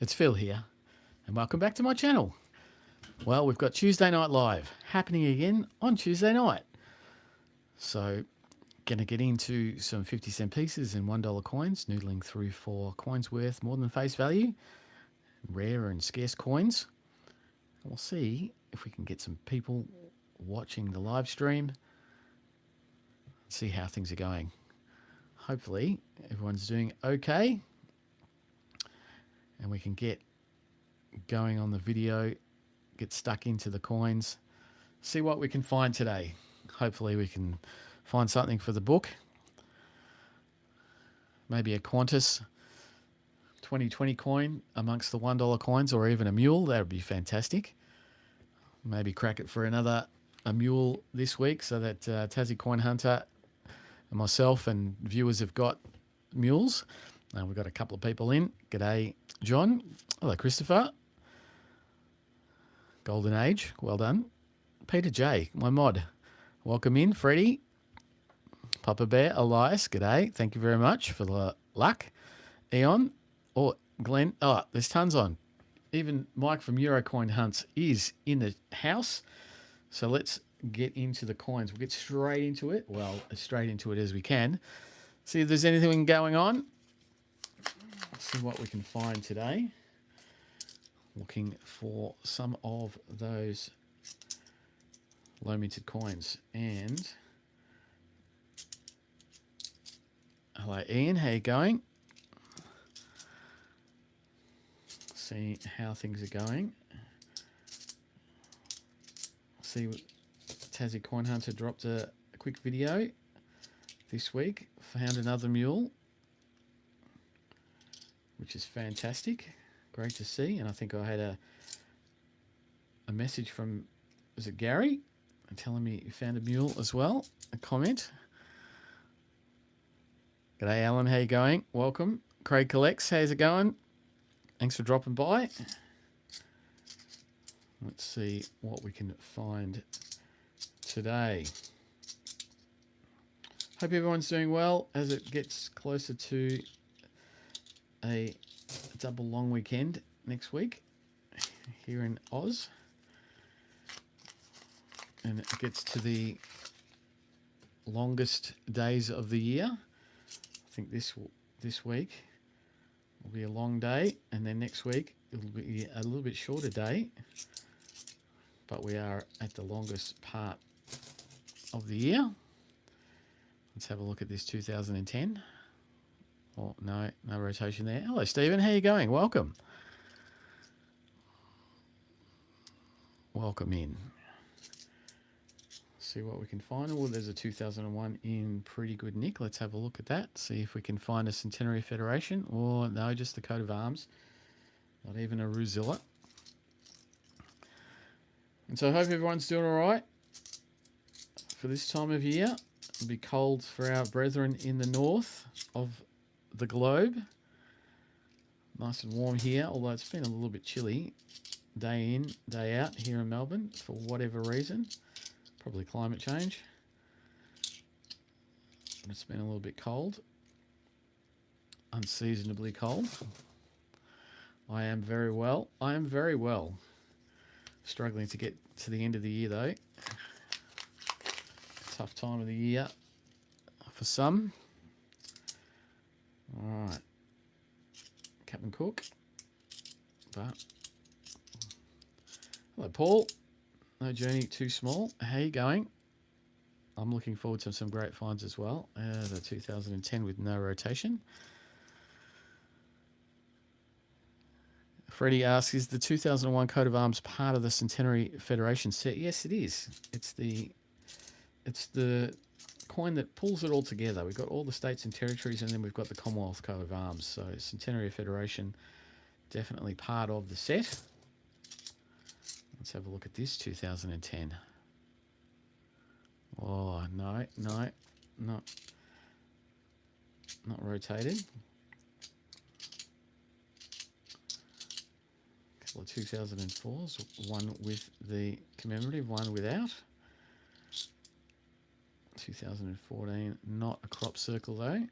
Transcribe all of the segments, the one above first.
It's Phil here, and welcome back to my channel. Well, we've got Tuesday Night Live happening again on Tuesday night. So, gonna get into some 50-cent pieces and $1 coins, noodling through for coins worth more than face value, rare and scarce coins. We'll see if we can get some people watching the live stream, see how things are going. Hopefully, everyone's doing okay, and we can get going on the video, get stuck into the coins, see what we can find today. Hopefully we can find something for the book. Maybe a Qantas 2020 coin amongst the $1 coins, or even a mule. That would be fantastic. Maybe crack it for a mule this week, so that Tassie Coin Hunter and myself and viewers have got mules. We've got a couple of people in. G'day, John. Hello, Christopher. Golden Age, well done. Peter J, my mod, welcome in. Freddie, Papa Bear, Elias, g'day. Thank you very much for the luck. Eon, or Glenn, there's tons on. Even Mike from Eurocoin Hunts is in the house. So let's get into the coins. We'll get straight into it. Well, as straight into it as we can. See if there's anything going on. Let's see what we can find today. Looking for some of those low minted coins. And hello Ian, how you going? See how things are going. See what Tassie Coin Hunter dropped a quick video this week. Found another mule, which is fantastic. Great to see. And I think I had a message from, was it Gary? Telling me you found a mule as well. A comment. G'day Alan, how you going? Welcome. Craig Collects, how's it going? Thanks for dropping by. Let's see what we can find today. Hope everyone's doing well as it gets closer to a double long weekend next week here in Oz, and it gets to the longest days of the year. I think this week will be a long day, and then next week it'll be a little bit shorter day, but we are at the longest part of the year. Let's have a look at this 2010. Oh, no rotation there. Hello, Stephen. How you going? Welcome. Welcome in. See what we can find. Oh, there's a 2001 in pretty good nick. Let's have a look at that. See if we can find a Centenary Federation. Or no, just the coat of arms. Not even a Ruzilla. And so I hope everyone's doing all right for this time of year. It'll be cold for our brethren in the north of the globe. Nice and warm here, although it's been a little bit chilly day in, day out here in Melbourne for whatever reason. Probably climate change. It's been a little bit cold. Unseasonably cold. I am very well. Struggling to get to the end of the year though. Tough time of the year for some. All right, Captain Cook. But hello, Paul. No journey too small. How you going? I'm looking forward to some great finds as well. The 2010 with no rotation. Freddie asks, is the 2001 coat of arms part of the Centenary Federation set? Yes, it is. It's the coin that pulls it all together. We've got all the states and territories, and then we've got the Commonwealth coat of arms. So Centenary Federation, definitely part of the set. Let's have a look at this 2010. Oh, no, not rotated. Couple of 2004s, one with the commemorative, one without. 2014, not a crop circle though.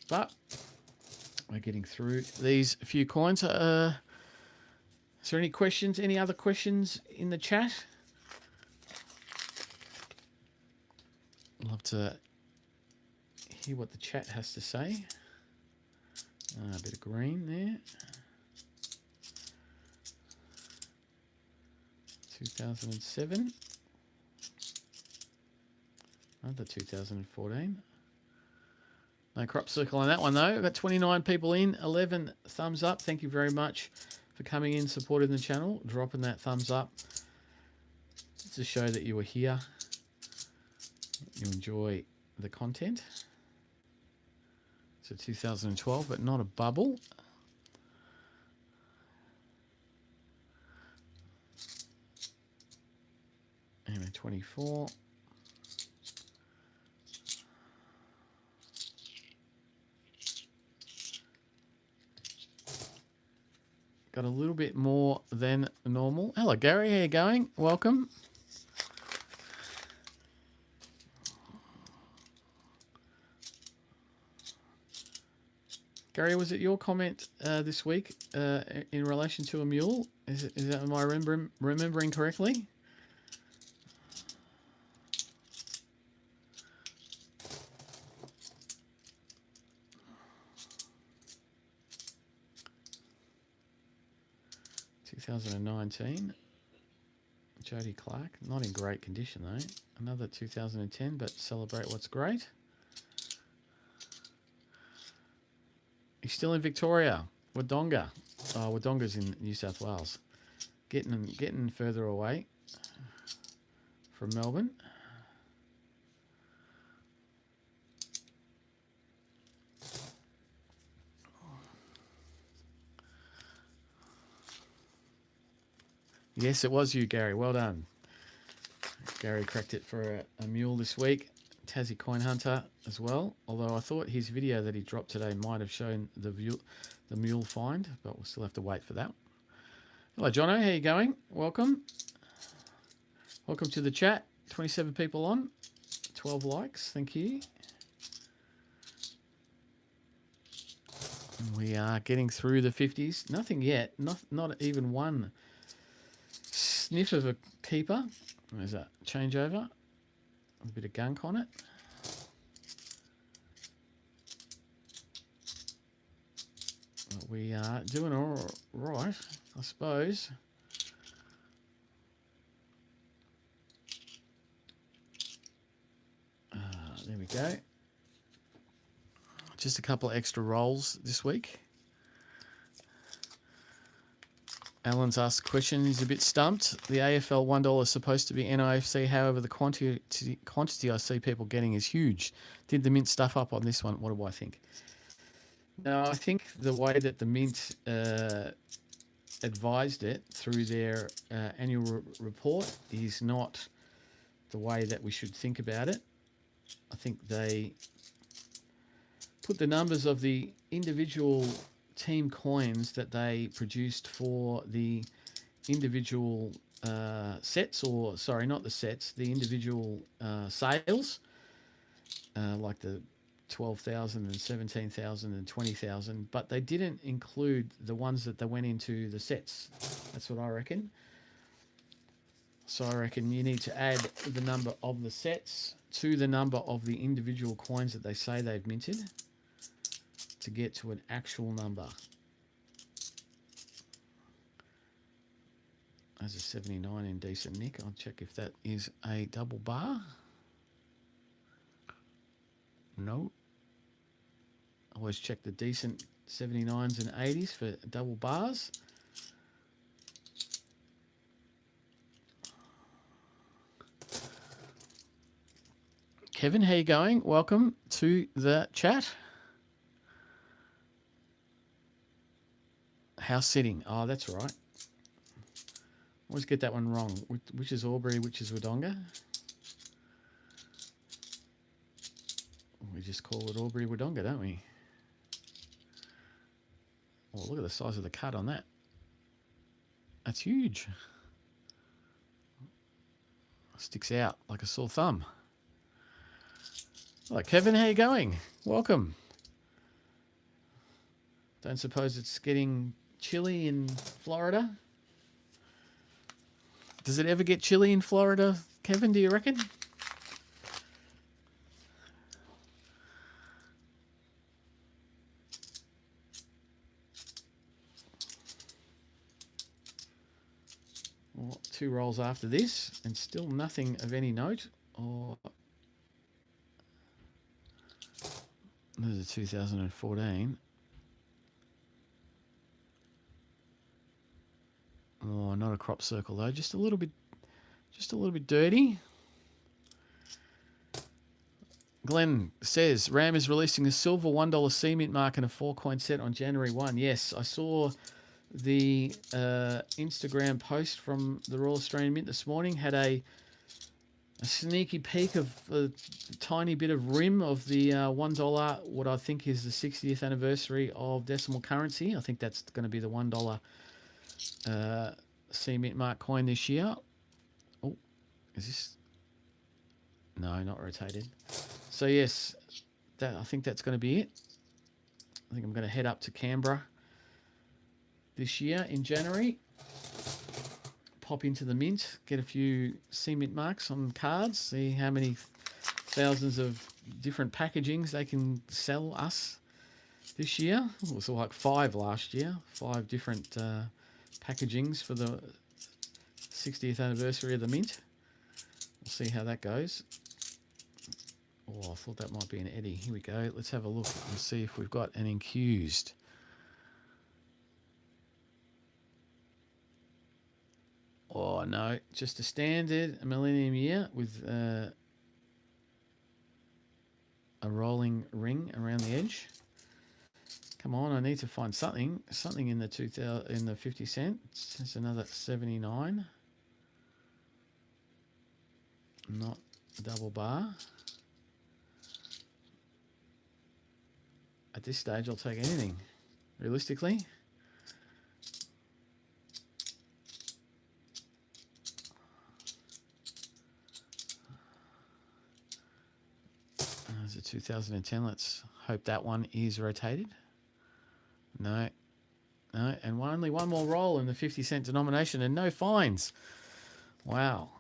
But We're getting through these few coins. Is there any questions? Any other questions in the chat? I'd love to hear what the chat has to say. A bit of green there. 2007. Another 2014. No crop circle on that one though. We've got 29 people in, 11 thumbs up. Thank you very much for coming in, supporting the channel, dropping that thumbs up. Just to show that you were here. You enjoy the content. So 2012, but not a bubble. Anyway, 24. Got a little bit more than normal. Hello, Gary. How you going? Welcome. Gary, was it your comment this week in relation to a mule? Is that, am I remembering correctly? (2019) Jody Clark, not in great condition though. Another 2010, but celebrate what's great. He's still in Victoria. Wodonga. Oh, Wodonga's in New South Wales. Getting further away from Melbourne. Yes, it was you, Gary. Well done. Gary cracked it for a mule this week. Tassie Coin Hunter as well. Although I thought his video that he dropped today might have shown the mule find, but we'll still have to wait for that. Hello, Jono. How you going? Welcome. Welcome to the chat. 27 people on. 12 likes. Thank you. And we are getting through the 50s. Nothing yet. Not even one sniff of a keeper. There's a changeover. A bit of gunk on it. But we are doing all right, I suppose. There we go. Just a couple of extra rolls this week. Alan's asked a question. He's a bit stumped. The AFL $1 is supposed to be NIFC. However, the quantity I see people getting is huge. Did the Mint stuff up on this one? What do I think? No, I think the way that the Mint advised it through their annual report is not the way that we should think about it. I think they put the numbers of the individual team coins that they produced for the individual sets, or sorry, not the sets, the individual sales, like the 12,000 and 17,000 and 20,000, but they didn't include the ones that they went into the sets. That's what I reckon. So I reckon you need to add the number of the sets to the number of the individual coins that they say they've minted to get to an actual number. As a 79 in decent nick. I'll check if that is a double bar. No. Always check the decent 79s and 80s for double bars. Kevin, how you going? Welcome to the chat. House sitting. Oh, that's right. Always get that one wrong. Which is Albury, which is Wodonga? We just call it Albury Wodonga, don't we? Oh, look at the size of the cut on that. That's huge. Sticks out like a sore thumb. Hello, Kevin. How you going? Welcome. Don't suppose it's getting chilly in Florida? Does it ever get chilly in Florida, Kevin, do you reckon? Well, 2 rolls after this, and still nothing of any note. Or this is 2014. Oh, not a crop circle though. Just a little bit dirty. Glenn says Ram is releasing a silver $1 C mint mark and a 4-coin set on January 1. Yes, I saw the Instagram post from the Royal Australian Mint this morning. Had a sneaky peek of a tiny bit of rim of the $1, what I think is the 60th anniversary of decimal currency. I think that's going to be the $1 C mint mark coin this year. Oh, is this? No, not rotated. So yes, I think that's going to be it. I think I'm going to head up to Canberra this year in January. Pop into the mint, get a few C mint marks on cards, see how many thousands of different packagings they can sell us this year. It was like 5 last year, 5 different packagings for the 60th anniversary of the mint. We'll see how that goes. Oh, I thought that might be an Eddie. Here we go. Let's have a look and see if we've got an incused. Oh, no. Just a standard millennium year with a rolling ring around the edge. Come on, I need to find something. Something in the 50 cents. There's another 79. Not a double bar. At this stage, I'll take anything. Realistically. There's a 2010. Let's hope that one is rotated. No. No. And only one more roll in the 50-cent denomination and no fines. Wow.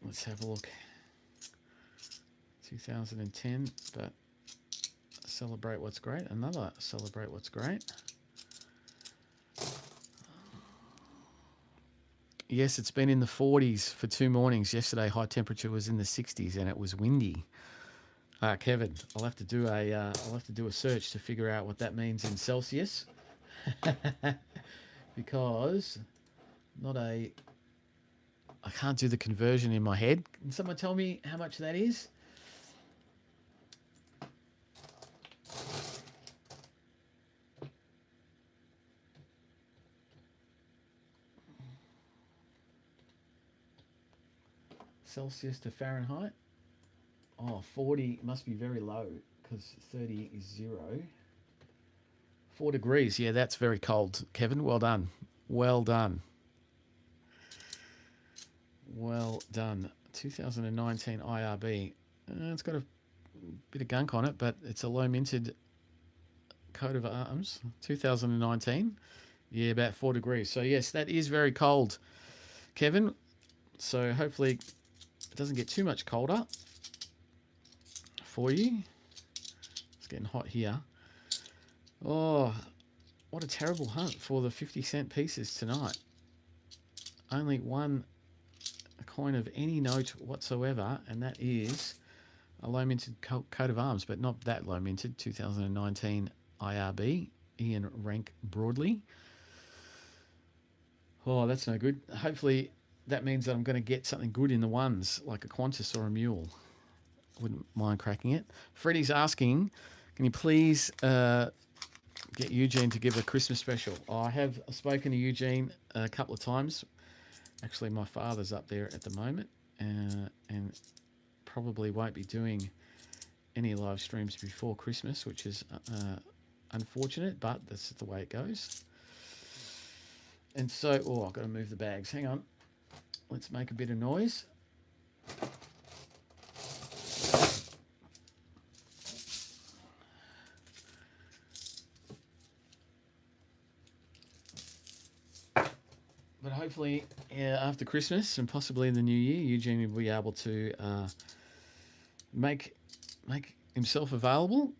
Let's have a look. 2010, but celebrate what's great. Another celebrate what's great. Yes, it's been in the 40s for 2 mornings. Yesterday, high temperature was in the 60s, and it was windy. Kevin, I'll have to do a search to figure out what that means in Celsius, because I can't do the conversion in my head. Can someone tell me how much that is? Celsius to Fahrenheit. Oh, 40 must be very low because 30 is 0. 4 degrees. Yeah, that's very cold. Kevin, well done. Well done. Well done. 2019 IRB. It's got a bit of gunk on it, but it's a low minted coat of arms. 2019. Yeah, about 4 degrees. So yes, that is very cold, Kevin. So hopefully it doesn't get too much colder for you. It's getting hot here. Oh, what a terrible hunt for the 50-cent pieces tonight. Only one coin of any note whatsoever, and that is a low minted coat of arms, but not that low minted. 2019 IRB, Ian Rank Broadley. Oh, that's no good. Hopefully that means that I'm going to get something good in the ones, like a Qantas or a Mule. Wouldn't mind cracking it. Freddie's asking, can you please get Eugene to give a Christmas special? I have spoken to Eugene a couple of times. Actually, my father's up there at the moment and probably won't be doing any live streams before Christmas, which is unfortunate, but that's the way it goes. And so, I've got to move the bags. Hang on. Let's make a bit of noise. hopefully after Christmas and possibly in the new year, Eugene will be able to make himself available.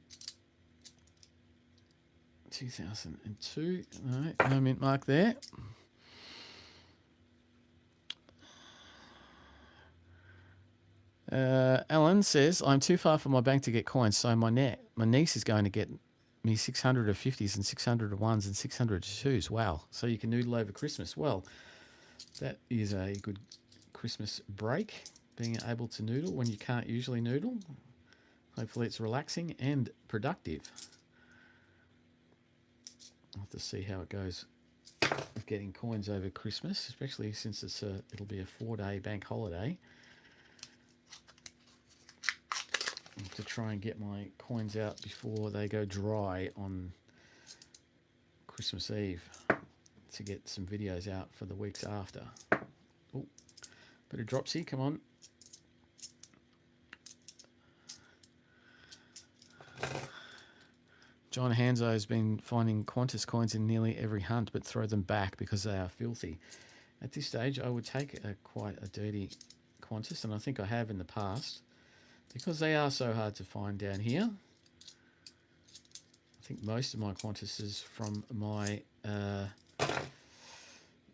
2002, no mint mark there. Alan says, I'm too far from my bank to get coins, so my niece is going to get me 600 of 50s and 600 of 1s and 600 of 2s. Wow. So you can noodle over Christmas. Well, that is a good Christmas break, being able to noodle when you can't usually noodle. Hopefully it's relaxing and productive. I'll have to see how it goes with getting coins over Christmas, especially since it'll be a 4-day bank holiday. To try and get my coins out before they go dry on Christmas Eve to get some videos out for the weeks after. Oh, bit of dropsy, come on. John Hanzo has been finding Qantas coins in nearly every hunt, but throw them back because they are filthy. At this stage, I would take quite a dirty Qantas, and I think I have in the past, because they are so hard to find down here. I think most of my Qantases from my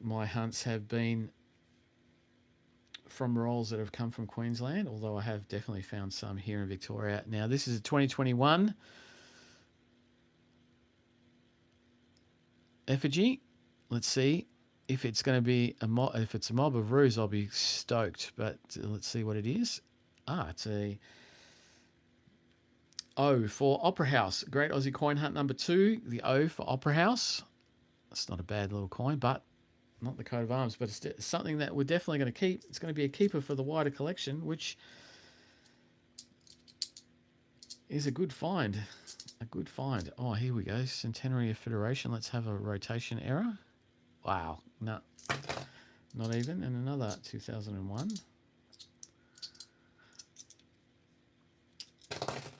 my hunts have been from rolls that have come from Queensland, although I have definitely found some here in Victoria. Now, this is a 2021 effigy. Let's see if it's going to be a mob. If it's a mob of roos, I'll be stoked. But let's see what it is. It's a O for Opera House. Great Aussie Coin Hunt number 2. The O for Opera House. That's not a bad little coin, but not the coat of arms. But it's something that we're definitely going to keep. It's going to be a keeper for the wider collection, which is a good find. A good find. Oh, here we go. Centenary of Federation. Let's have a rotation error. Wow. No. Not even. And another 2001.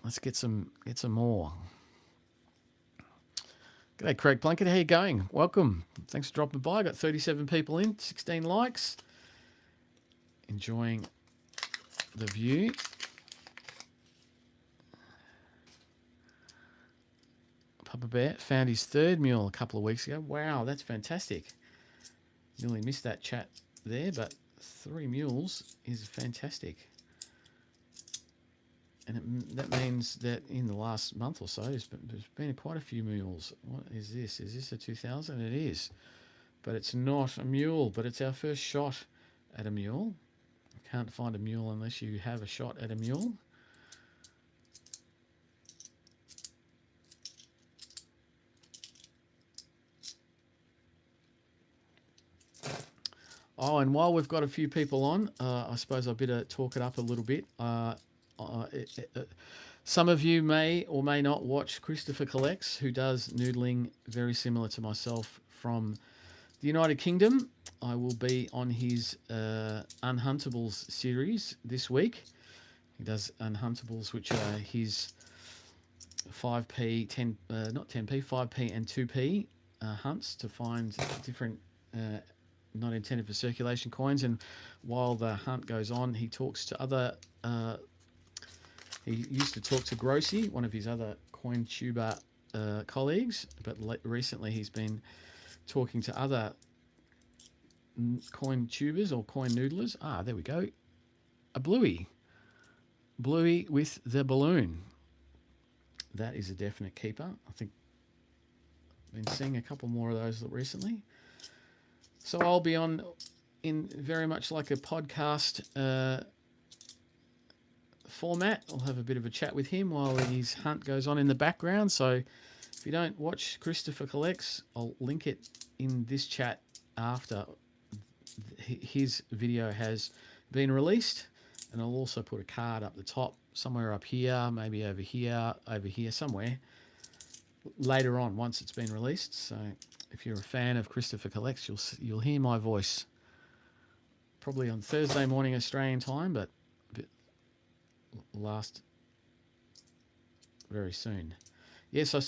Let's get some more. G'day, Craig Plunkett. How you going? Welcome. Thanks for dropping by. Got 37 people in, 16 likes. Enjoying the view. Papa Bear found his 3rd mule a couple of weeks ago. Wow, that's fantastic. Nearly missed that chat there, but 3 mules is fantastic. And that means that in the last month or so, there's been quite a few mules. What is this? Is this a 2000? It is. But it's not a mule, but it's our first shot at a mule. You can't find a mule unless you have a shot at a mule. Oh, and while we've got a few people on, I suppose I better talk it up a little bit. Some of you may or may not watch Christopher Collects, who does noodling very similar to myself from the United Kingdom. I will be on his Unhuntables series this week. He does Unhuntables, which are his 5p, 10, not 10p, 5p and 2p hunts to find different not intended for circulation coins. And while the hunt goes on, he talks to other he used to talk to Grossi, one of his other coin tuber colleagues, but recently he's been talking to other coin tubers or coin noodlers. There we go. A bluey. Bluey with the balloon. That is a definite keeper. I think I've been seeing a couple more of those recently. So I'll be on in very much like a podcast format. I'll have a bit of a chat with him while his hunt goes on in the background. So if you don't watch Christopher Collects, I'll link it in this chat after his video has been released. And I'll also put a card up the top, somewhere up here, maybe over here, somewhere later on once it's been released. So if you're a fan of Christopher Collects, you'll hear my voice probably on Thursday morning Australian time, but last very soon. Yes, I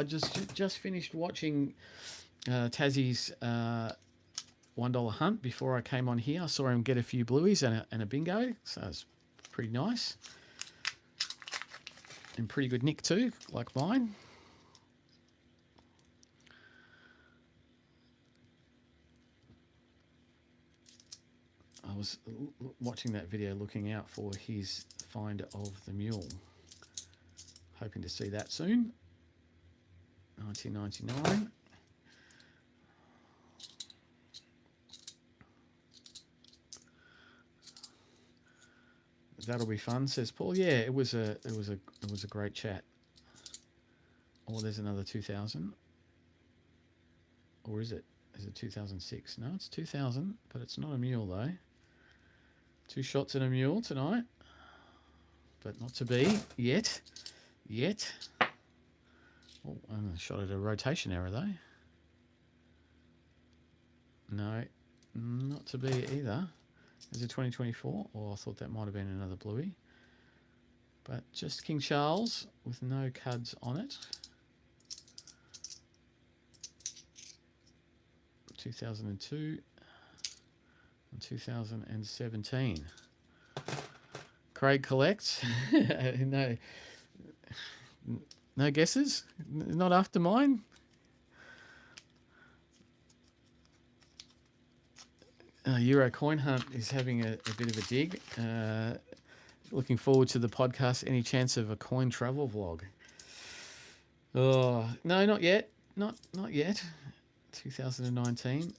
just finished watching Tassie's $1 hunt before I came on here. I saw him get a few blueies and a bingo, so it's pretty nice. In pretty good nick too, like mine. I was watching that video looking out for his find of the mule. Hoping to see that soon. 1999. That'll be fun, says Paul. Yeah, it was a great chat. Oh, there's another 2000. Or is it? Is it 2006? No, it's 2000, but it's not a mule though. 2 shots at a mule tonight, but not to be yet. Oh, and a shot at a rotation error though. No, not to be either. Is it 2024? Oh, I thought that might have been another bluey. But just King Charles with no cuds on it. 2002 and 2017. Craig collects. No guesses? Not after mine? Euro Coin Hunt is having a bit of a dig. Looking forward to the podcast. Any chance of a coin travel vlog? Oh, no, not yet. Not yet. 2019.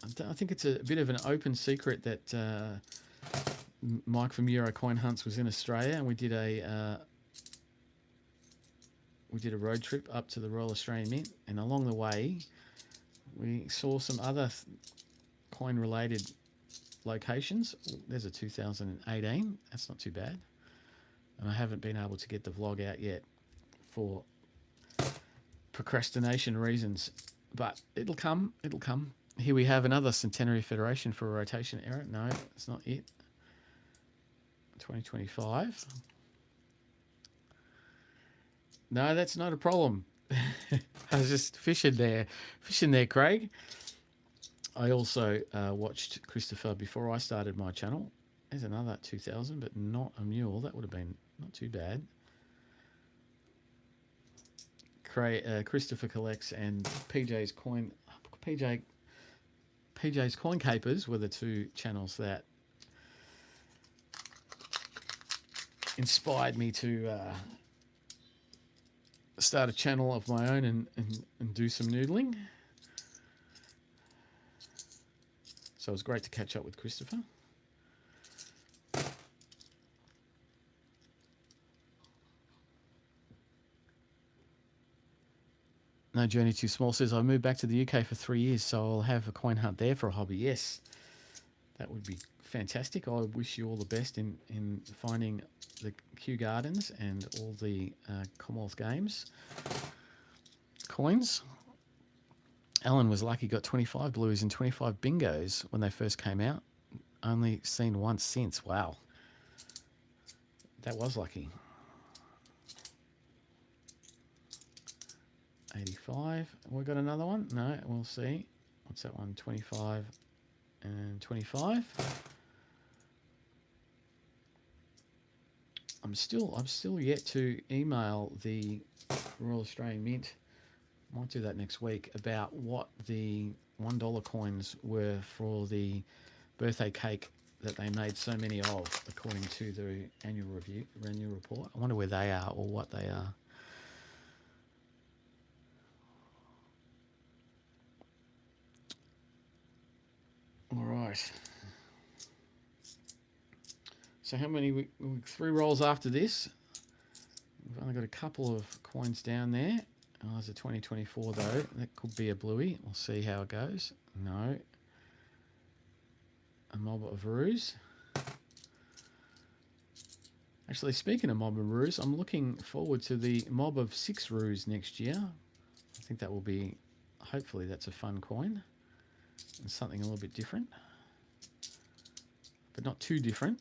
I think it's a bit of an open secret that Mike from Euro Coin Hunts was in Australia, and we did a road trip up to the Royal Australian Mint, and along the way we saw some other coin related locations. There's a 2018. That's not too bad. And I haven't been able to get the vlog out yet for procrastination reasons, but it'll come. Here we have another Centenary Federation for a rotation error. No, it's not it. 2025. No, that's not a problem. I was just fishing there, Craig. I also watched Christopher before I started my channel. There's another 2000, but not a mule. That would have been not too bad. Christopher collects, and PJ's Coin Capers were the 2 channels that inspired me to start a channel of my own and do some noodling. So it was great to catch up with Christopher. No Journey Too Small says, I moved back to the UK for 3 years, so I'll have a coin hunt there for a hobby. Yes, that would be fantastic. I wish you all the best in finding the Kew Gardens and all the Commonwealth Games coins. Alan was lucky, got 25 blues and 25 bingos when they first came out. Only seen once since. Wow. That was lucky. 85. We got another one? No, we'll see. What's that one? 25 and 25. I'm still yet to email the Royal Australian Mint. Might do that next week, about what the $1 coins were for the birthday cake that they made so many of, according to the annual report. I wonder where they are or what they are. All right. So how many? 3 rolls after this. We've only got a couple of coins down there. Oh, there's a 2024 though. That could be a bluey. We'll see how it goes. No. A mob of roos. Actually, speaking of mob of roos, I'm looking forward to the mob of 6 roos next year. I think that will be, hopefully that's a fun coin and something a little bit different, but not too different.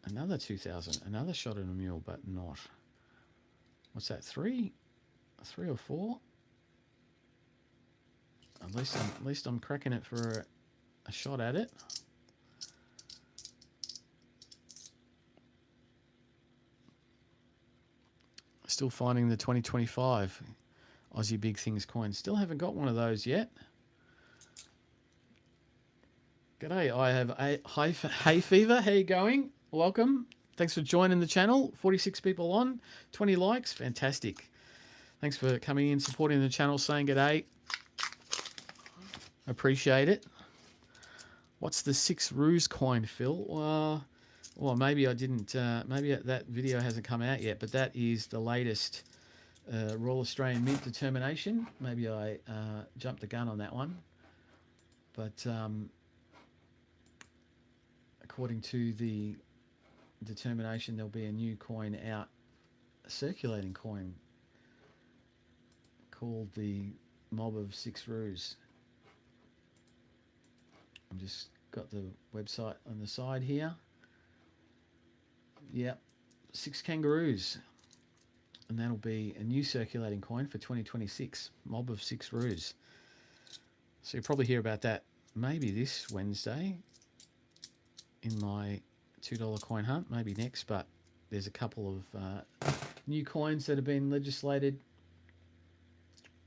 Another 2000, another shot at a mule, but not. What's that, 3? 3 or 4? At least I'm cracking it for a shot at it. Still finding the 2025 Aussie Big Things coin. Still haven't got one of those yet. G'day, I have a hay fever. How you going? Welcome. Thanks for joining the channel. 46 people on, 20 likes. Fantastic. Thanks for coming in, supporting the channel, saying g'day. Appreciate it. What's the 6 Ruse coin, Phil? Well, maybe I didn't. Maybe that video hasn't come out yet, but that is the latest Royal Australian Mint determination. Maybe I jumped the gun on that one. But according to the determination, there'll be a new coin out, a circulating coin called the Mob of 6 Ruse. I've just got the website on the side here. Yep, 6 kangaroos. And that'll be a new circulating coin for 2026, Mob of 6 Ruse. So you'll probably hear about that maybe this Wednesday in my $2 coin hunt, maybe next, but there's a couple of new coins that have been legislated.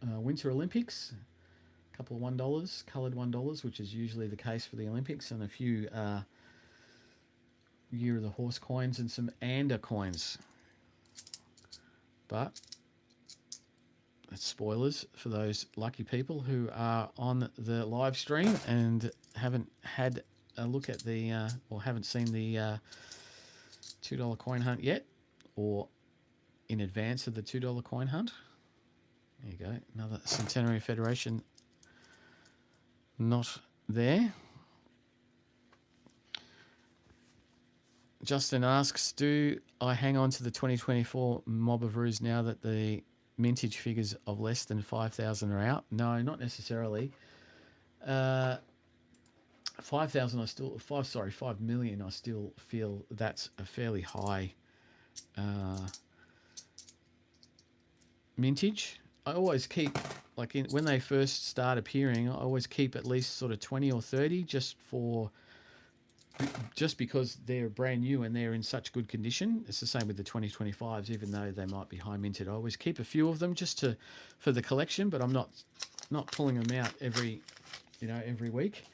Winter Olympics, a couple of $1, coloured $1, which is usually the case for the Olympics, and a few Year of the Horse coins and some Ander coins. But that's spoilers for those lucky people who are on the live stream and haven't had a look at the or haven't seen the $2 coin hunt yet, or in advance of the $2 coin hunt. There you go, another Centenary Federation not there. Justin asks, do I hang on to the 2024 Mob of Ruse now that the mintage figures of less than 5,000 are out? No, not necessarily. 5,000 I still 5 million I still feel that's a fairly high mintage. I always keep, like when they first start appearing, I always keep at least sort of 20 or 30 just because they're brand new and they're in such good condition. It's the same with the 2025s, even though they might be high minted. I always keep a few of them just for the collection, but I'm not pulling them out every week,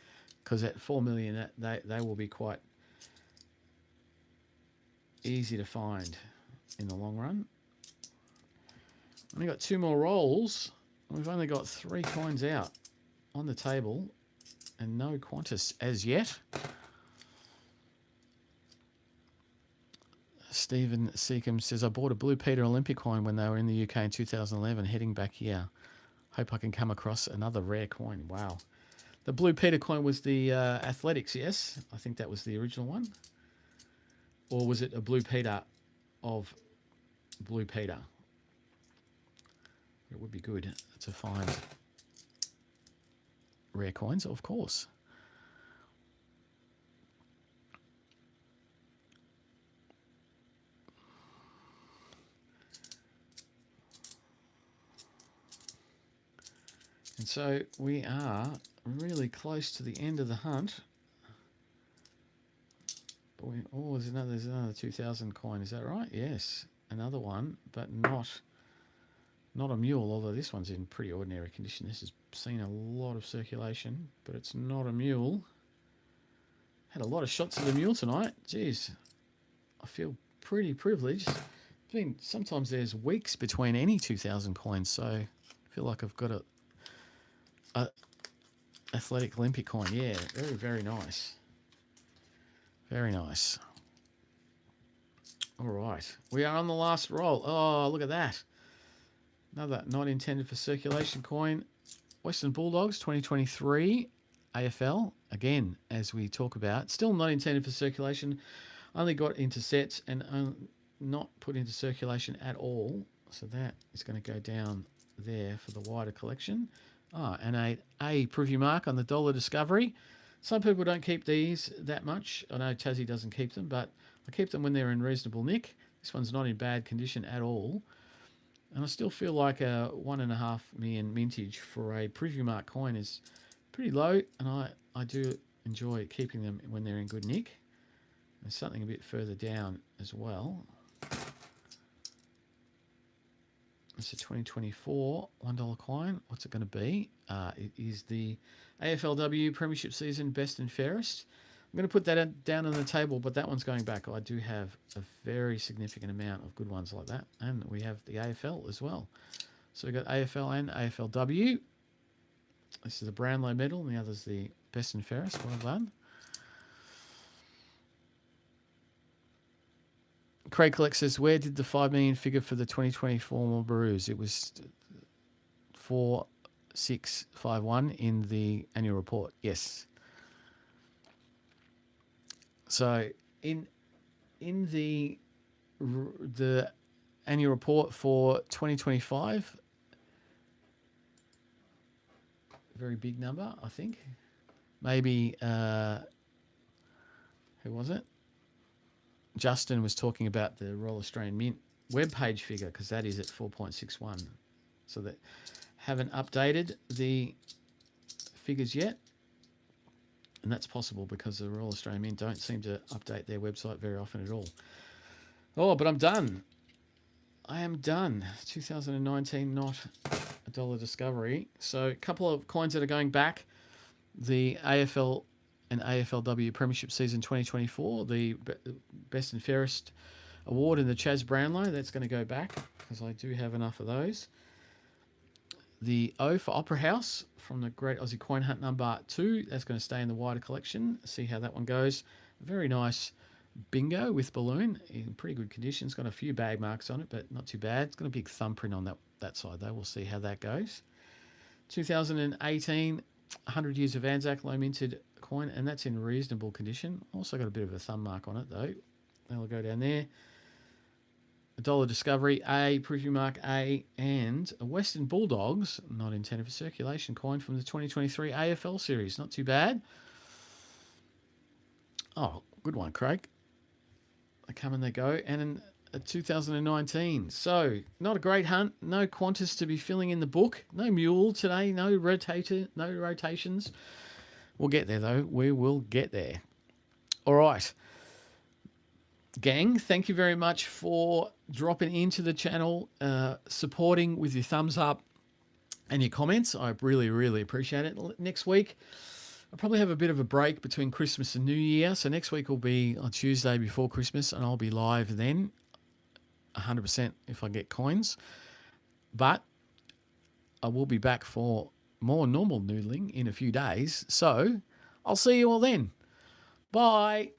because at 4 million they will be quite easy to find in the long run. Only got 2 more rolls. We've only got 3 coins out on the table and no Qantas as yet. Stephen Seacombe says, I bought a Blue Peter Olympic coin when they were in the UK in 2011, heading back here. Hope I can come across another rare coin. Wow. The Blue Peter coin was the athletics, yes? I think that was the original one. Or was it a Blue Peter of Blue Peter? It would be good to find rare coins, of course. And so we are really close to the end of the hunt. But there's another 2,000 coin. Is that right? Yes, another one, but not a mule. Although this one's in pretty ordinary condition. This has seen a lot of circulation, but it's not a mule. Had a lot of shots of the mule tonight. Jeez, I feel pretty privileged. Sometimes there's weeks between any 2,000 coins, so I feel like I've got a athletic Olympic coin. Yeah, very, very nice. Very nice. All right, we are on the last roll. Oh, look at that. Another not intended for circulation coin. Western Bulldogs 2023 AFL. Again, as we talk about, still not intended for circulation. Only got into sets and not put into circulation at all. So that is going to go down there for the wider collection. And a preview mark on the Dollar Discovery. Some people don't keep these that much. I know Tassie doesn't keep them, but I keep them when they're in reasonable nick. This one's not in bad condition at all. And I still feel like a 1.5 million mintage for a preview mark coin is pretty low, and I do enjoy keeping them when they're in good nick. There's something a bit further down as well. It's a 2024 $1 coin. What's it going to be? It is the AFLW Premiership Season Best and Fairest. I'm going to put that down on the table, but that one's going back. I do have a very significant amount of good ones like that. And we have the AFL as well. So we've got AFL and AFLW. This is the Brownlow medal, and the other's the Best and Fairest. Well done. Craig Collect says, where did the 5 million figure for the 2024 Marlboros? It was 4651 in the annual report. Yes. So in the annual report for 2025, very big number, I think. Maybe who was it? Justin was talking about the Royal Australian Mint webpage figure, because that is at 4.61. So that haven't updated the figures yet. And that's possible because the Royal Australian Mint don't seem to update their website very often at all. Oh, but I'm done. I am done. 2019, not a dollar discovery. So a couple of coins that are going back. The AFL and AFLW Premiership Season 2024, the Best and Fairest Award in the Chaz Brownlow. That's going to go back because I do have enough of those. The O for Opera House from the Great Aussie Coin Hunt number 2. That's going to stay in the wider collection. See how that one goes. Very nice bingo with balloon in pretty good condition. It's got a few bag marks on it, but not too bad. It's got a big thumbprint on that side though. We'll see how that goes. 2018, 100 Years of Anzac low minted coin, and that's in reasonable condition. Also got a bit of a thumb mark on it though. That'll go down there. A dollar discovery, A, preview mark A, and a Western Bulldogs, not intended for circulation, coin from the 2023 AFL series. Not too bad. Oh, good one, Craig. They come and they go. And a 2019. So, not a great hunt. No Qantas to be filling in the book. No mule today. No rotations. We'll get there, though. We will get there. All right. Gang, thank you very much for dropping into the channel, supporting with your thumbs up and your comments. I really, really appreciate it. Next week, I'll probably have a bit of a break between Christmas and New Year. So next week will be on Tuesday before Christmas, and I'll be live then, 100% if I get coins. But I will be back for more normal noodling in a few days. So I'll see you all then. Bye.